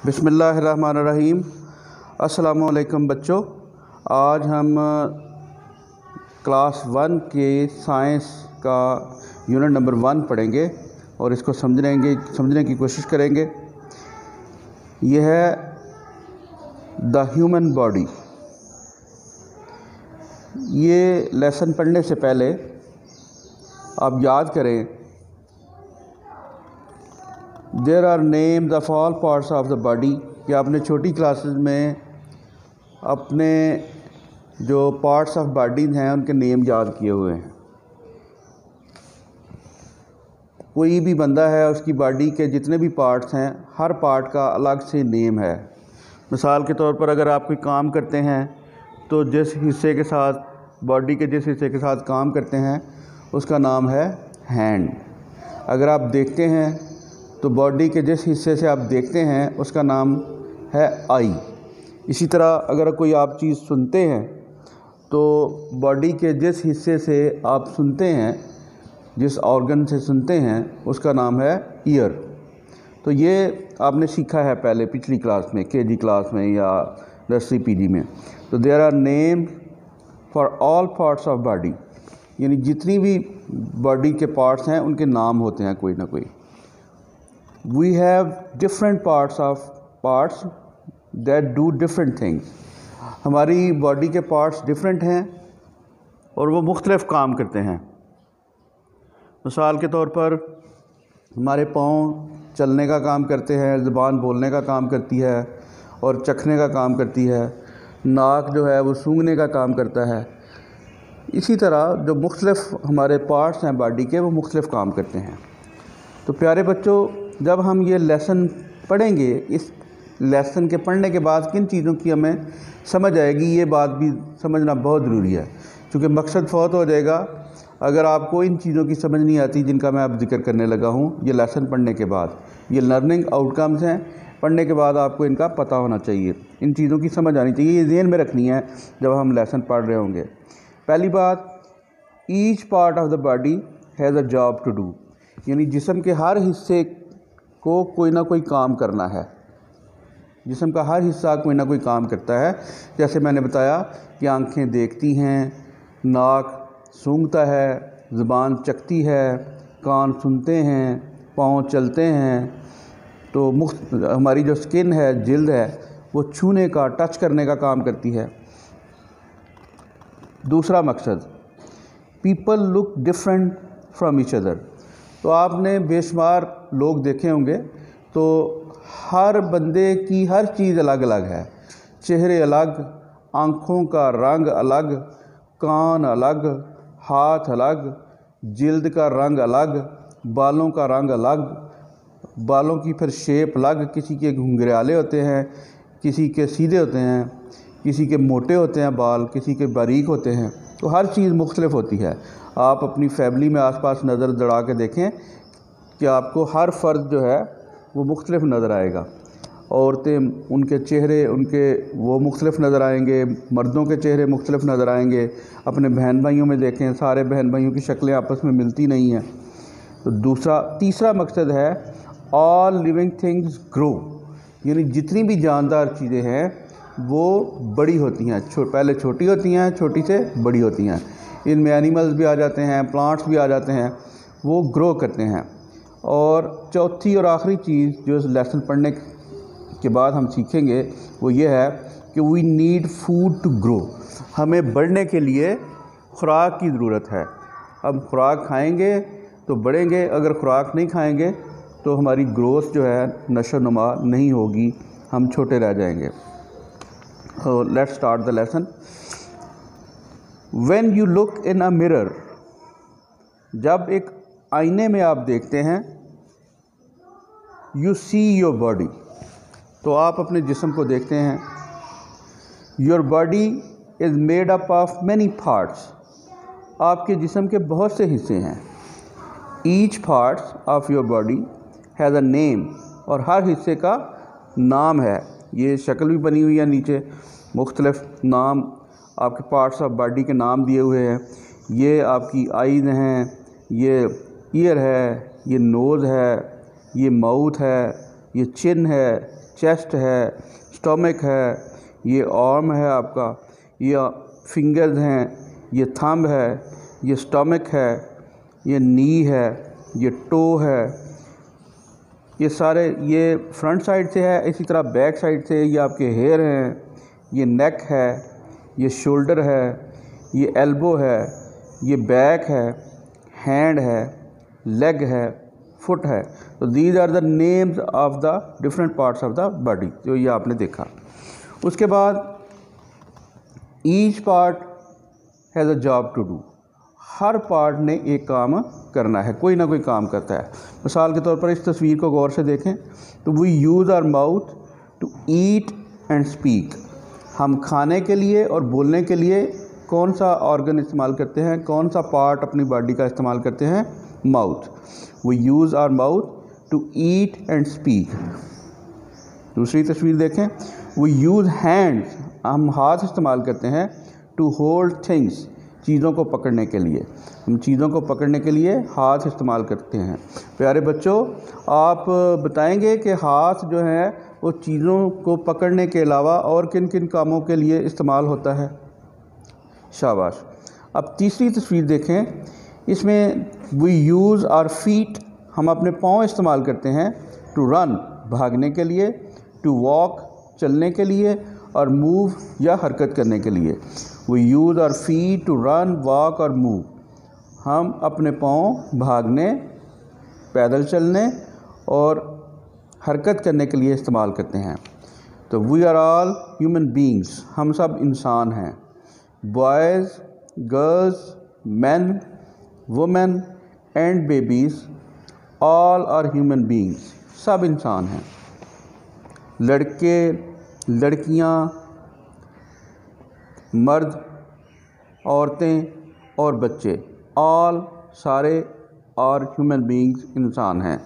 बिस्मिल्लाहिर्रहमानिर्रहीम। अस्सलामुअलैकुम बच्चों, आज हम क्लास 1 के साइंस का यूनिट नंबर 1 पढ़ेंगे और इसको समझने की कोशिश करेंगे। यह है द ह्यूमन बॉडी। ये लेसन पढ़ने से पहले आप याद करें, there are names of all parts of the body, कि आपने छोटी क्लासेस में अपने जो पार्ट्स ऑफ बॉडी हैं उनके नेम याद किए हुए हैं। कोई भी बंदा है, उसकी बॉडी के जितने भी पार्ट्स हैं, हर पार्ट का अलग से नेम है। मिसाल के तौर पर अगर आप कोई काम करते हैं तो जिस हिस्से के साथ, बॉडी के जिस हिस्से के साथ काम करते हैं उसका नाम है हैंड। अगर आप देखते हैं तो बॉडी के जिस हिस्से से आप देखते हैं उसका नाम है आई। इसी तरह अगर कोई आप चीज़ सुनते हैं तो बॉडी के जिस हिस्से से आप सुनते हैं, जिस ऑर्गन से सुनते हैं, उसका नाम है ईयर। तो ये आपने सीखा है पहले पिछली क्लास में, केजी क्लास में या नर्सरी पीजी में। तो there are name for all parts of body, यानी जितनी भी बॉडी के पार्ट्स हैं उनके नाम होते हैं कोई ना कोई। We have different parts that do different things. हमारी बॉडी के पार्ट्स डिफरेंट हैं और वो मुख्तलिफ काम करते हैं। मिसाल के तौर पर हमारे पाँव चलने का काम करते हैं, ज़ुबान बोलने का काम करती है और चखने का काम करती है। नाक जो है वो सूंघने का काम करता है। इसी तरह जो मुख्तलिफ हमारे पार्ट्स हैं बॉडी के, वो मुख्तलिफ काम करते हैं। तो प्यारे बच्चों, जब हम ये लेसन पढ़ेंगे, इस लेसन के पढ़ने के बाद किन चीज़ों की हमें समझ आएगी, ये बात भी समझना बहुत ज़रूरी है, क्योंकि मकसद फ़ौत हो जाएगा अगर आपको इन चीज़ों की समझ नहीं आती जिनका मैं अब जिक्र करने लगा हूँ। ये लेसन पढ़ने के बाद, ये लर्निंग आउटकम्स हैं, पढ़ने के बाद आपको इनका पता होना चाहिए, इन चीज़ों की समझ आनी चाहिए, ये ज़हन में रखनी है जब हम लेसन पढ़ रहे होंगे। पहली बात, each part of the body has a job to do, यानी जिस्म के हर हिस्से को कोई ना कोई काम करना है। जिस्म का हर हिस्सा कोई ना कोई काम करता है। जैसे मैंने बताया कि आंखें देखती हैं, नाक सूंघता है, ज़ुबान चखती है, कान सुनते हैं, पाँव चलते हैं। तो हमारी जो स्किन है, जिल्द है, वो छूने का, टच करने का काम करती है। दूसरा मकसद, people look different from each other. तो आपने बेशुमार लोग देखे होंगे, तो हर बंदे की हर चीज़ अलग अलग है। चेहरे अलग, आँखों का रंग अलग, कान अलग, हाथ अलग, जिल्द का रंग अलग, बालों का रंग अलग, बालों की फिर शेप अलग। किसी के घुंघराले होते हैं, किसी के सीधे होते हैं, किसी के मोटे होते हैं बाल, किसी के बारीक होते हैं। तो हर चीज़ मुख्तलिफ होती है। आप अपनी फैमिली में आसपास नज़र दौड़ा के देखें कि आपको हर फ़र्द जो है वो मुख्तलिफ नज़र आएगा। औरतें, उनके चेहरे वो मुख्तलिफ नज़र आएंगे, मर्दों के चेहरे मुख्तलिफ नज़र आएंगे। अपने बहन भाइयों में देखें, सारे बहन भाइयों की शक्लें आपस में मिलती नहीं हैं। तो तीसरा मकसद है, ऑल लिविंग थिंग्स ग्रो, यानी जितनी भी जानदार चीज़ें हैं वो बड़ी होती हैं। पहले छोटी होती हैं, छोटी से बड़ी होती हैं। इनमें एनिमल्स भी आ जाते हैं, प्लांट्स भी आ जाते हैं, वो ग्रो करते हैं। और चौथी और आखिरी चीज़ जो इस लेसन पढ़ने के बाद हम सीखेंगे वो ये है कि we need food to grow. हमें बढ़ने के लिए खुराक की ज़रूरत है। अब खुराक खाएंगे तो बढ़ेंगे, अगर खुराक नहीं खाएंगे तो हमारी ग्रोथ जो है, नशो नुमा नहीं होगी, हम छोटे रह जाएंगे। Let's start the lesson. When you look in a mirror, जब एक आईने में आप देखते हैं, you see your body, तो आप अपने जिस्म को देखते हैं। Your body is made up of many parts, आपके जिस्म के बहुत से हिस्से हैं। Each part of your body has a name, और हर हिस्से का नाम है। ये शक्ल भी बनी हुई है नीचे, मुख्तलिफ नाम, आपके पार्ट्स ऑफ बॉडी के नाम दिए हुए हैं। ये आपकी आईज़ हैं, ये ईयर है, ये नोज़ है, ये माउथ है, ये चिन है, चेस्ट है, स्टमक है, ये आर्म है आपका, ये फिंगर्स हैं, ये थंब है, ये स्टमक है, ये नी है, ये टो है, ये सारे ये फ्रंट साइड से है। इसी तरह बैक साइड से ये आपके हेयर हैं, ये नेक है, ये शोल्डर है, ये एल्बो है, ये बैक है, हैंड है, लेग है, फुट है। तो these are the names of the different parts of the body, जो ये आपने देखा। उसके बाद each part has a job to do, हर पार्ट ने एक काम करना है, कोई ना कोई काम करता है। मिसाल के तौर पर इस तस्वीर को गौर से देखें तो we use our mouth to eat and speak, हम खाने के लिए और बोलने के लिए कौन सा ऑर्गन इस्तेमाल करते हैं, कौन सा पार्ट अपनी बॉडी का इस्तेमाल करते हैं, mouth. We use our mouth to eat and speak. दूसरी तस्वीर देखें, वी यूज़ हैंड्स, हम हाथ इस्तेमाल करते हैं, टू होल्ड थिंग्स, चीज़ों को पकड़ने के लिए, हम चीज़ों को पकड़ने के लिए हाथ इस्तेमाल करते हैं। प्यारे बच्चों, आप बताएंगे कि हाथ जो है वो चीज़ों को पकड़ने के अलावा और किन किन कामों के लिए इस्तेमाल होता है? शाबाश। अब तीसरी तस्वीर देखें, इसमें वी यूज़ आवर फीट, हम अपने पाँव इस्तेमाल करते हैं, टू रन, भागने के लिए, टू वॉक, चलने के लिए, और मूव या हरकत करने के लिए। We use our feet to run, walk और मूव, हम अपने पाँव भागने, पैदल चलने और हरकत करने के लिए इस्तेमाल करते हैं। तो we are all human beings, हम सब इंसान हैं। Boys, girls, man, women and babies, all are human beings, सब इंसान हैं। लड़के, लड़कियां, मर्द, औरतें और बच्चे, ऑल, सारे और ह्यूमन बींग्स इंसान हैं।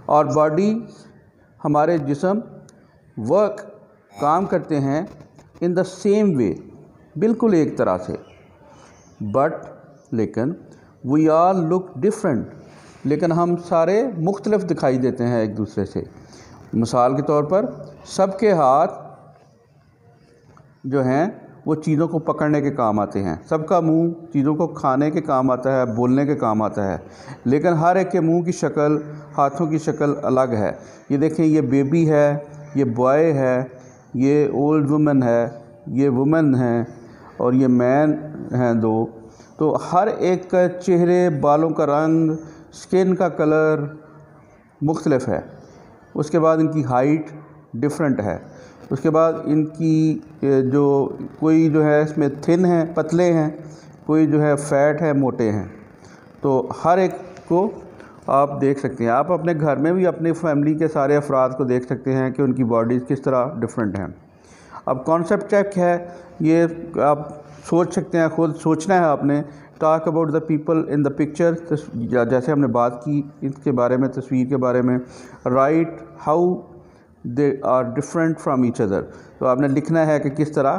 और बॉडी, हमारे जिस्म वर्क, काम करते हैं इन द सेम वे, बिल्कुल एक तरह से, बट लेकिन वी आल लुक डिफरेंट, लेकिन हम सारे मुख्तलिफ दिखाई देते हैं एक दूसरे से। मिसाल के तौर पर सबके हाथ जो हैं वो चीज़ों को पकड़ने के काम आते हैं, सबका मुंह चीज़ों को खाने के काम आता है, बोलने के काम आता है, लेकिन हर एक के मुंह की शक्ल, हाथों की शक्ल अलग है। ये देखें, ये बेबी है, ये बॉय है, ये ओल्ड वुमेन है, ये वुमेन है और ये मैन हैं दो। तो हर एक का चेहरे, बालों का रंग, स्किन का कलर मुख्तलिफ है। उसके बाद इनकी हाइट डिफरेंट है। उसके बाद इनकी जो कोई जो है इसमें थिन है, पतले हैं, कोई जो है फैट है, मोटे हैं। तो हर एक को आप देख सकते हैं। आप अपने घर में भी अपनी फैमिली के सारे अफराद को देख सकते हैं कि उनकी बॉडीज़ किस तरह डिफरेंट हैं। अब कॉन्सेप्ट चेक है, ये आप सोच सकते हैं, खुद सोचना है आपने। Talk about the people in the picture, जैसे हमने बात की इसके बारे में, तस्वीर के बारे में। Right how they are different from each other, तो आपने लिखना है कि किस तरह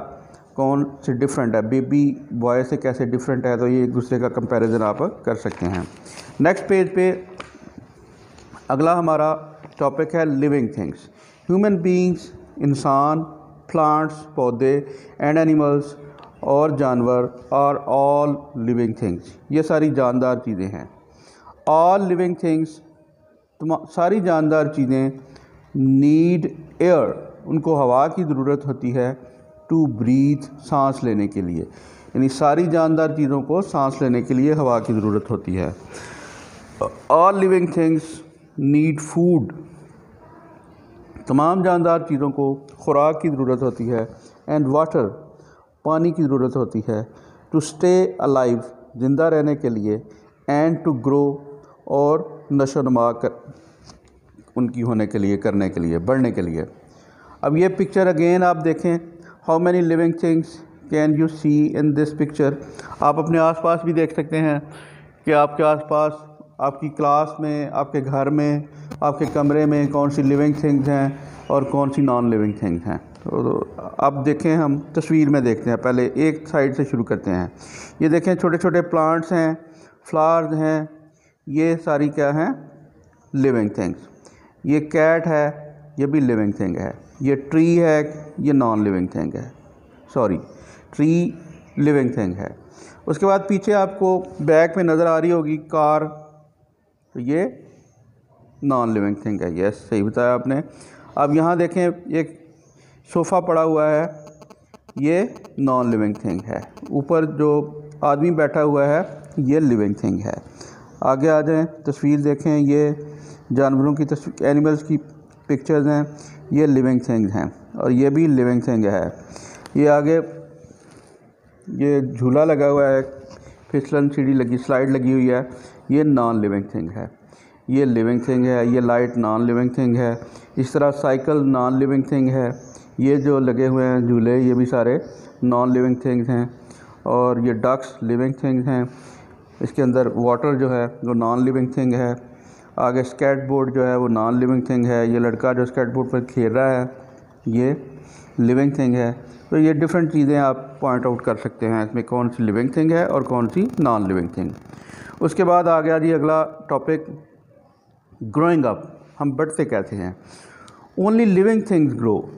कौन से डिफरेंट है, बेबी बॉय से कैसे डिफरेंट है, तो ये एक दूसरे का कंपैरिजन आप कर सकते हैं। नेक्स्ट पेज पे अगला हमारा टॉपिक है लिविंग थिंग्स। ह्यूमन बीइंग्स, इंसान, प्लांट्स, पौधे एंड एनिमल्स और जानवर आर ऑल लिविंग थिंग्स, ये सारी जानदार चीज़ें हैं। ऑल लिविंग थिंग्स, सारी जानदार चीज़ें नीड एयर, उनको हवा की ज़रूरत होती है, टू ब्रीथ, सांस लेने के लिए। यानी सारी जानदार चीज़ों को सांस लेने के लिए हवा की ज़रूरत होती है। All living things need food, तमाम जानदार चीज़ों को खुराक की ज़रूरत होती है। एंड वाटर, पानी की ज़रूरत होती है। टू स्टे अलाइव, ज़िंदा रहने के लिए। एंड टू ग्रो, और नशोनुमा उनकी होने के लिए, करने के लिए, बढ़ने के लिए। अब ये पिक्चर अगेन आप देखें, how many living things can you see in this picture. आप अपने आसपास भी देख सकते हैं कि आपके आसपास, आपकी क्लास में, आपके घर में, आपके कमरे में कौन सी लिविंग थिंग्स हैं और कौन सी नॉन लिविंग थिंग्स हैं। तो अब देखें, हम तस्वीर में देखते हैं। पहले एक साइड से शुरू करते हैं। ये देखें, छोटे छोटे प्लांट्स हैं, फ्लावर्स हैं, ये सारी क्या हैं, लिविंग थिंग्स। ये कैट है, ये भी लिविंग थिंग है। ये ट्री है, ये नॉन लिविंग थिंग है, सॉरी ट्री लिविंग थिंग है। उसके बाद पीछे आपको बैक में नज़र आ रही होगी कार, तो ये नॉन लिविंग थिंग है। यस, सही बताया आपने। अब यहाँ देखें एक सोफ़ा पड़ा हुआ है, ये नॉन लिविंग थिंग है। ऊपर जो आदमी बैठा हुआ है ये लिविंग थिंग है। आगे आ जाएं, तस्वीर देखें, ये जानवरों की तस्वीर, एनिमल्स की पिक्चर्स हैं, ये लिविंग थिंग्स हैं और ये भी लिविंग थिंग है। ये आगे ये झूला लगा हुआ है, फिसलन सीढ़ी लगी, स्लाइड लगी हुई है, ये नॉन लिविंग थिंग है। ये लिविंग थिंग है। ये लाइट नॉन लिविंग थिंग है। इस तरह साइकिल नॉन लिविंग थिंग है। ये जो लगे हुए हैं झूले, ये भी सारे नॉन लिविंग थिंग्स हैं। और ये डक्स लिविंग थिंग्स हैं। इसके अंदर वाटर जो है वो नॉन लिविंग थिंग है। आगे स्केट बोर्ड जो है वो नॉन लिविंग थिंग है। ये लड़का जो स्केट बोर्ड पर खेल रहा है ये लिविंग थिंग है। तो ये डिफरेंट चीज़ें आप पॉइंट आउट कर सकते हैं इसमें कौन सी लिविंग थिंग है और कौन सी नॉन लिविंग थिंग। उसके बाद आ गया जी अगला टॉपिक, ग्रोइंग अप। हम बढ़ते कहते हैं। ओनली लिविंग थिंग्स ग्रो,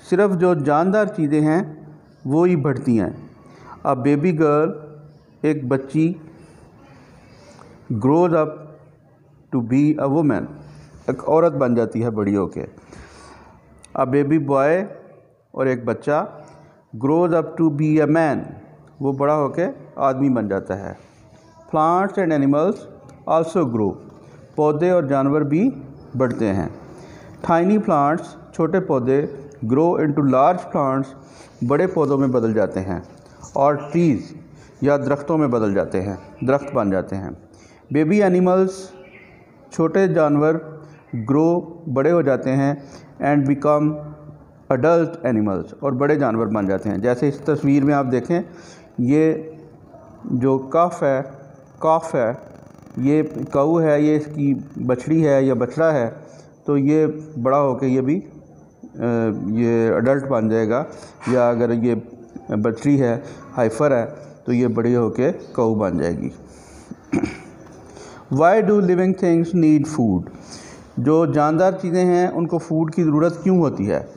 सिर्फ जो जानदार चीज़ें हैं वो ही बढ़ती हैं। अ बेबी गर्ल, एक बच्ची, grows up to be a women, एक औरत बन जाती है बड़ी होके। अ बेबी बॉय, और एक बच्चा, grows up to be a man, वो बड़ा होके आदमी बन जाता है। Plants and animals also grow, पौधे और जानवर भी बढ़ते हैं। टाइनी प्लांट्स, छोटे पौधे, ग्रो इनटू लार्ज प्लांट्स, बड़े पौधों में बदल जाते हैं। और ट्रीज़, या दरख्तों में बदल जाते हैं, दरख्त बन जाते हैं। बेबी एनिमल्स, छोटे जानवर, ग्रो, बड़े हो जाते हैं। एंड बिकम अडल्ट एनिमल्स, और बड़े जानवर बन जाते हैं। जैसे इस तस्वीर में आप देखें, ये जो कफ है, ये काऊ है, ये इसकी बछड़ी है या बछड़ा है, तो ये बड़ा होके ये भी ये अडल्ट बन जाएगा। या अगर ये बछड़ी है, हाइफर है, तो ये बड़ी होके काऊ बन जाएगी। Why do living things need food, जो जानदार चीज़ें हैं उनको फूड की ज़रूरत क्यों होती है।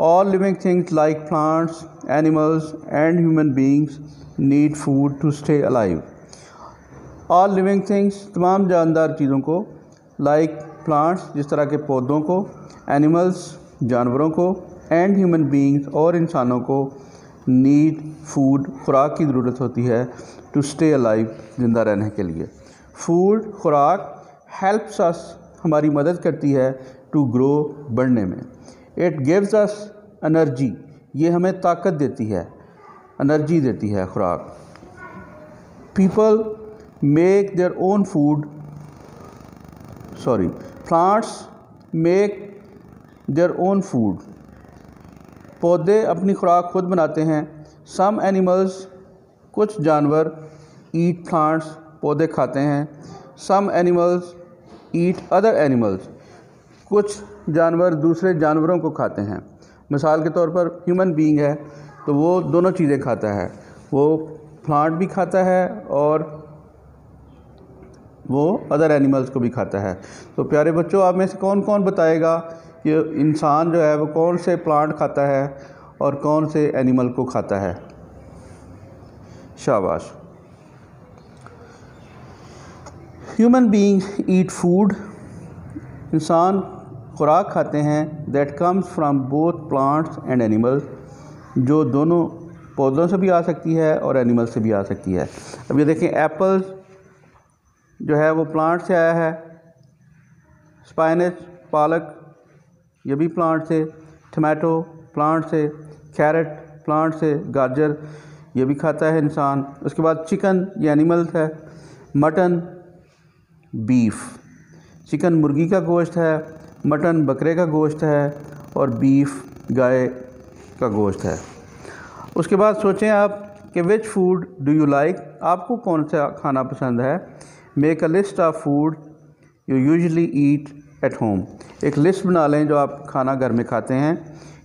All living things like plants, animals and human beings need food to stay alive. All living things, तमाम जानदार चीज़ों को, लाइक प्लांट्स, जिस तरह के पौधों को, एनिमल्स, जानवरों को, एंड ह्यूमन बींग्स, और इंसानों को, नीड फूड, खुराक की ज़रूरत होती है, टू स्टे अलाइव, ज़िंदा रहने के लिए। फूड, खुराक, हेल्प्स अस, हमारी मदद करती है, टू ग्रो, बढ़ने में। इट गिव्स अस एनर्जी, ये हमें ताकत देती है, एनर्जी देती है खुराक। People make their own food, plants make their own food, पौधे अपनी खुराक खुद बनाते हैं। सम एनिमल्स, कुछ जानवर, ईट प्लांट्स, पौधे खाते हैं। Some animals eat other animals, कुछ जानवर दूसरे जानवरों को खाते हैं। मिसाल के तौर पर ह्यूमन बीइंग है तो वो दोनों चीज़ें खाता है, वो प्लांट भी खाता है और वो अदर एनिमल्स को भी खाता है। तो प्यारे बच्चों, आप में से कौन कौन बताएगा कि इंसान जो है वो कौन से प्लांट खाता है और कौन से एनिमल को खाता है। शाबाश। ह्यूमन बीइंग्स ईट फूड, इंसान खुराक खाते हैं, that comes from both plants and animals, जो दोनों पौधों से भी आ सकती है और एनिमल से भी आ सकती है। अब ये देखें, एप्पल्स जो है वो प्लांट से आया है। स्पाइनच, पालक, ये भी प्लांट से। टमाटो प्लांट से। कैरेट प्लांट से। गाजर ये भी खाता है इंसान। उसके बाद चिकन, ये एनिमल्स है। मटन, बीफ, चिकन मुर्गी का गोश्त है, मटन बकरे का गोश्त है और बीफ गाय का गोश्त है। उसके बाद सोचें आप कि which food do you like, आपको कौन सा खाना पसंद है। Make a list of food you usually eat at home, एक लिस्ट बना लें जो आप खाना घर में खाते हैं।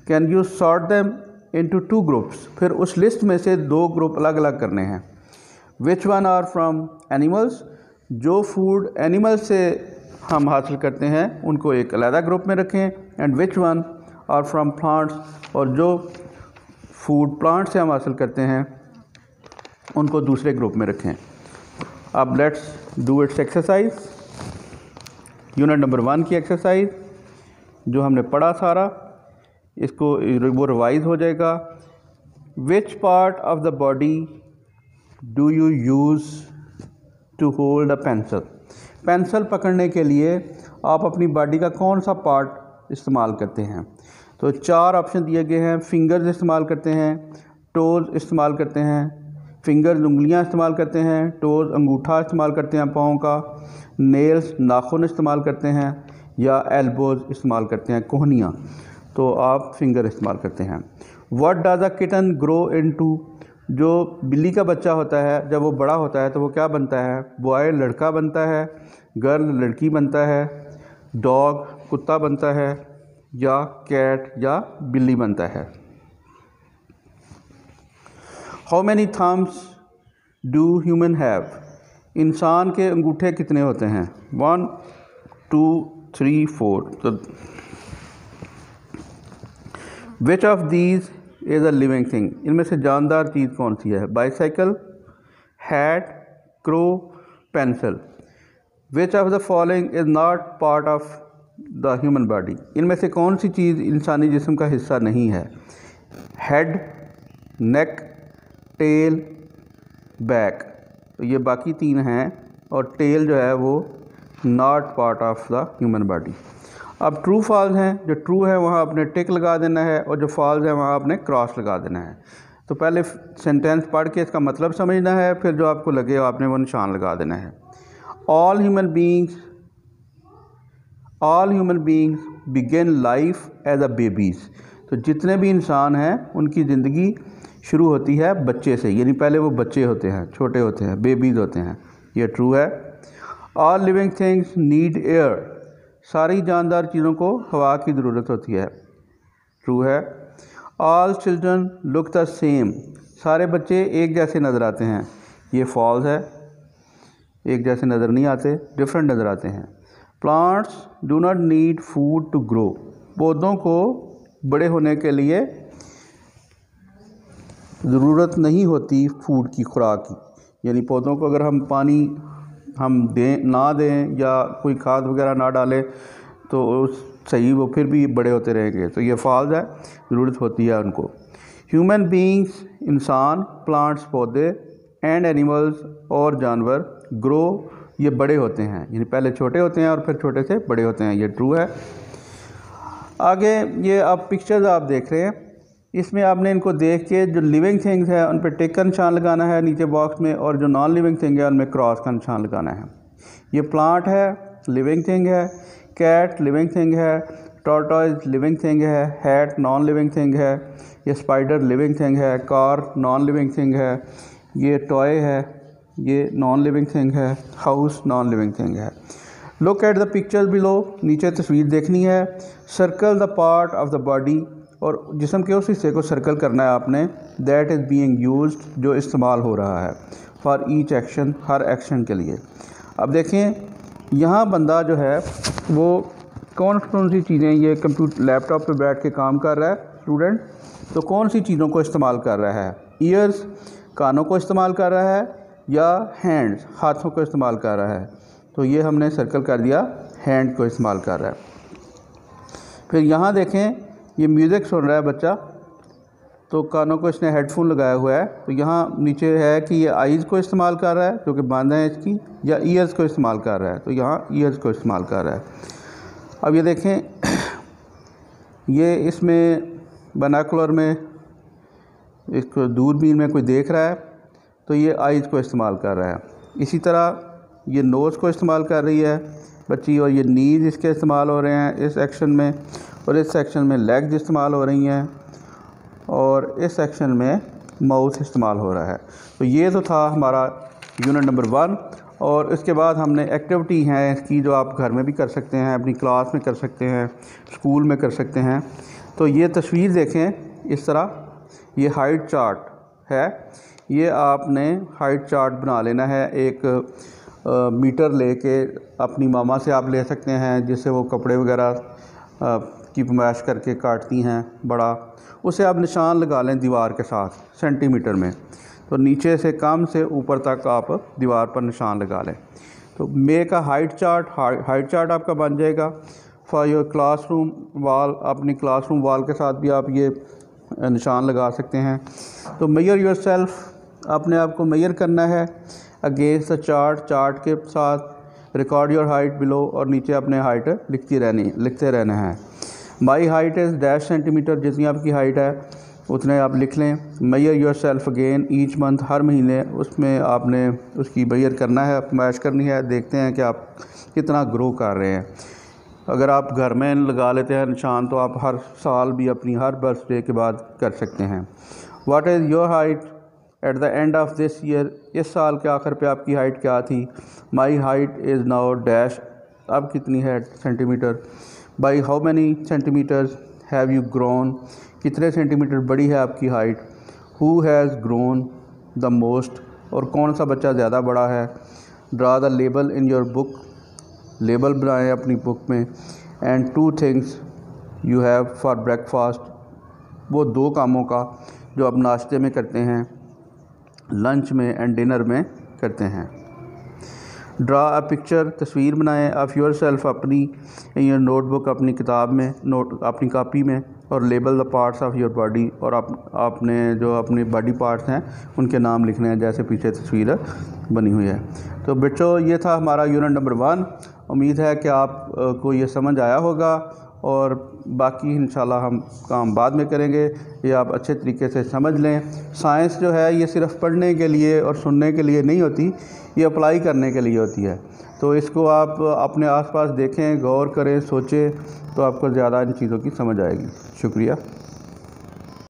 Can you sort them into 2 groups, फिर उस लिस्ट में से 2 ग्रुप अलग अलग करने हैं। Which one are from animals, जो फूड एनिमल से हम हासिल करते हैं उनको एक अलग ग्रुप में रखें, and which one are from plants, और जो फूड प्लांट से हम हासिल करते हैं उनको दूसरे ग्रुप में रखें। अब let's do it's exercise. Unit number 1 की एक्सरसाइज जो हमने पढ़ा सारा, इसको वो रिवाइज हो जाएगा। Which part of the body do you use to hold a pencil? Pencil पकड़ने के लिए आप अपनी बॉडी का कौन सा पार्ट इस्तेमाल करते हैं? तो 4 ऑप्शन दिए गए हैं। फिंगर्स इस्तेमाल करते हैं, टोज़ इस्तेमाल करते हैं, फिंगर्स उंगलियां इस्तेमाल करते हैं, टोज़ अंगूठा इस्तेमाल करते हैं पाँव का, नेल्स नाखून इस्तेमाल करते हैं, या एल्बोज़ इस्तेमाल करते हैं कोहनियाँ। तो आप फिंगर इस्तेमाल करते हैं। What does a kitten grow into? जो बिल्ली का बच्चा होता है जब वो बड़ा होता है तो वो क्या बनता है? बॉय लड़का बनता है, गर्ल लड़की बनता है, डॉग कुत्ता बनता है, या कैट या बिल्ली बनता है। How many thumbs do human have? इंसान के अंगूठे कितने होते हैं? 1 2 3 4। तो which of these is a living thing? इनमें से जानदार चीज़ कौन सी है? Bicycle, hat, crow, pencil. Which of the following is not part of the human body? इनमें से कौन सी चीज़ इंसानी जिस्म का हिस्सा नहीं है? हेड, नेक, टेल, बैक। तो ये बाकी 3 हैं, और टेल जो है वो not part of the human body. अब ट्रू फॉल्स हैं। जो ट्रू है वहाँ आपने टिक लगा देना है, और जो फॉल्स है वहाँ आपने क्रॉस लगा देना है। तो पहले सेंटेंस पढ़ के इसका मतलब समझना है, फिर जो आपको लगे आपने वो निशान लगा देना है। All human beings begin life as a babies. तो जितने भी इंसान हैं उनकी ज़िंदगी शुरू होती है बच्चे से, यानी पहले वो बच्चे होते हैं, छोटे होते हैं, बेबीज़ होते हैं। ये ट्रू है। All living things need air. सारी जानदार चीज़ों को हवा की ज़रूरत होती है। ट्रू है। All children look the same. सारे बच्चे एक जैसे नज़र आते हैं। ये फॉल्स है, एक जैसे नज़र नहीं आते, डिफरेंट नज़र आते हैं। Plants do not need food to grow. पौधों को बड़े होने के लिए ज़रूरत नहीं होती फूड की, खुराक की। यानी पौधों को अगर हम पानी ना दें या कोई खाद वगैरह ना डालें तो सही वो फिर भी बड़े होते रहेंगे। तो ये फॉल्स है, ज़रूरत होती है उनको। ह्यूमन बींग्स इंसान, प्लांट्स पौधे, एंड एनिमल्स और जानवर ग्रो ये बड़े होते हैं, यानी पहले छोटे होते हैं और फिर छोटे से बड़े होते हैं। ये ट्रू है। आगे ये आप पिक्चर्स आप देख रहे हैं, इसमें आपने इनको देख के जो लिविंग थिंग्स है उन पर टिक का निशान लगाना है नीचे बॉक्स में, और जो नॉन लिविंग थिंग है उनमें क्रॉस का निशान लगाना है। ये प्लांट है, लिविंग थिंग है, कैट लिविंग थिंग है, टॉर्टॉइज लिविंग थिंग है, हैट नॉन लिविंग थिंग है, ये स्पाइडर लिविंग थिंग है, कार नॉन लिविंग थिंग है, ये टॉय है, ये नॉन लिविंग थिंग है, हाउस नॉन लिविंग थिंग है। Look at the pictures below. नीचे तस्वीर देखनी है। Circle the part of the body, और जिस्म के उस हिस्से को सर्कल करना है आपने, दैट इज़ बीइंग यूज्ड, जो इस्तेमाल हो रहा है, for each action, her action के लिए। अब देखें यहाँ बंदा जो है वो कौन सी चीज़ें, ये कंप्यूटर लैपटॉप पे बैठ के काम कर रहा है स्टूडेंट, तो कौन सी चीज़ों को इस्तेमाल कर रहा है? ईयर्स कानों को इस्तेमाल कर रहा है, या हैंड्स हाथों को इस्तेमाल कर रहा है? तो ये हमने सर्कल कर दिया, हैंड को इस्तेमाल कर रहा है। फिर यहाँ देखें ये म्यूज़िक सुन रहा है बच्चा, तो कानों को इसने हेडफोन लगाया हुआ है। तो यहाँ नीचे है कि ये आइज़ को इस्तेमाल कर रहा है जो कि बंद है इसकी, या ईयर्स को इस्तेमाल कर रहा है? तो यहाँ ईयर्स को इस्तेमाल कर रहा है। अब ये देखें ये इसमें बनाकुलर में, इसको दूरबीन में कोई देख रहा है तो ये आइज़ को इस्तेमाल कर रहा है। इसी तरह ये नोज़ को इस्तेमाल कर रही है बच्ची, और ये नीज़ इसके इस्तेमाल हो रहे हैं इस सेक्शन में, और इस सेक्शन में लेग्स इस्तेमाल हो रही हैं, और इस सेक्शन में माउथ इस्तेमाल हो रहा है। तो ये तो था हमारा यूनिट नंबर 1। और इसके बाद हमने एक्टिविटी हैं इसकी जो आप घर में भी कर सकते हैं, अपनी क्लास में कर सकते हैं, स्कूल में कर सकते हैं। तो ये तस्वीर देखें इस तरह, ये हाइट चार्ट है। ये आपने हाइट चार्ट बना लेना है एक मीटर लेके अपनी मामा से आप ले सकते हैं, जिससे वो कपड़े वगैरह की पमाइश करके काटती हैं बड़ा, उसे आप निशान लगा लें दीवार के साथ सेंटीमीटर में। तो नीचे से कम से ऊपर तक आप दीवार पर निशान लगा लें। तो मेक अ हाइट चार्ट आपका बन जाएगा फॉर योर क्लासरूम वाल। अपनी क्लासरूम वाल के साथ भी आप ये निशान लगा सकते हैं। तो मेजर योर सेल्फ, अपने आप को मेजर करना है अगेंस्ट द चार्ट के साथ। रिकॉर्ड योर हाइट बिलो, और नीचे अपने हाइट लिखते रहना है। My height is dash centimetre, जितनी आपकी हाइट है उतने आप लिख लें। Measure yourself again each month, हर महीने उसमें आपने उसकी मेजर करना है, पमाइश करनी है। देखते हैं कि आप कितना ग्रो कर रहे हैं। अगर आप घर में लगा लेते हैं निशान, तो आप हर साल भी अपनी हर बर्थडे के बाद कर सकते हैं। What is your height at the end of this year, इस साल के आखिर पे आपकी हाइट क्या थी। My height is now dash, अब कितनी है centimetre. By how many centimetres have you grown, कितने सेंटीमीटर बड़ी है आपकी height. Who has grown the most, और कौन सा बच्चा ज़्यादा बड़ा है। Draw the label in your book, label बनाएं अपनी बुक में। And 2 things you have for breakfast, वो 2 कामों का जो आप नाश्ते में करते हैं, लंच में एंड डिनर में करते हैं। ड्रा अ पिक्चर, तस्वीर बनाएं ऑफ़ योर सेल्फ, अपनी इन योर नोटबुक, अपनी किताब में, अपनी कॉपी में। और label the parts of your body, और आपने जो अपने बॉडी पार्ट्स हैं उनके नाम लिखने हैं, जैसे पीछे तस्वीर बनी हुई है। तो बच्चों, ये था हमारा यूनिट नंबर 1। उम्मीद है कि आप को ये समझ आया होगा, और बाकी इंशाल्लाह हम काम बाद में करेंगे। ये आप अच्छे तरीके से समझ लें। साइंस जो है ये सिर्फ़ पढ़ने के लिए और सुनने के लिए नहीं होती, ये अप्लाई करने के लिए होती है। तो इसको आप अपने आसपास देखें, गौर करें, सोचें, तो आपको ज़्यादा इन चीज़ों की समझ आएगी। शुक्रिया।